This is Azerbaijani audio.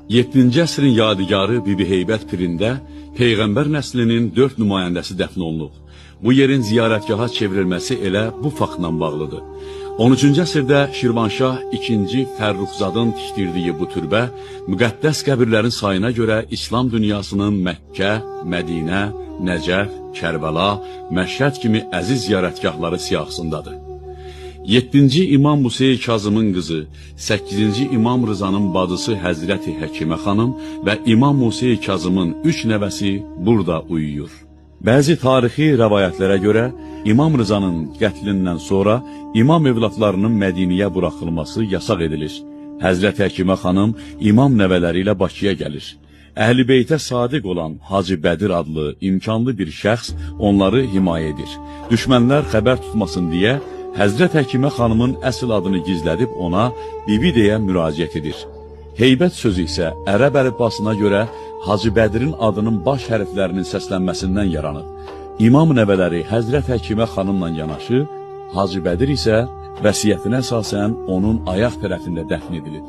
7-ci əsrin yadigarı Bibi Heybət Pirində Peyğəmbər nəslinin 4 nümayəndəsi dəfn olunub. Bu yerin ziyarətgaha çevrilməsi elə bu faktla bağlıdır. 13-cü əsrdə Şirvanşah II. Fərruxzadın tikdirdiyi bu türbə, müqəddəs qəbirlərin sayına görə İslam dünyasının Məkkə, Mədinə, Nəcəf, Kərbəla, Məşhəd kimi əziz ziyarətgahları siyahısındadır. 7-ci İmam Musa Kazımın qızı, 8-ci İmam Rızanın bacısı Həzrəti Həkimə xanım və İmam Musa Kazımın 3 nəvəsi burada uyuyur. Bəzi tarixi rəvayətlərə görə İmam Rızanın qətlindən sonra İmam evlatlarının Mədiniyə buraxılması yasaq edilir. Həzrəti Həkimə xanım İmam nəvələri ilə Bakıya gəlir. Əhl-i Beytə sadiq olan Hacı Bədir adlı imkanlı bir şəxs onları himayə edir. Düşmənlər xəbər tutmasın deyə Həzrət Həkimə xanımın əsl adını gizlədib ona Bibi deyə müraciət edir. Heybət sözü isə ərəb əlifbasına görə Hacı Bədirin adının baş hərflərinin səslənməsindən yaranıb. İmam nəvələri Həzrət Həkimə xanımla yanaşı, Hacı Bədir isə vəsiyyətinə əsasən onun ayaq tərəfində dəfn edilib.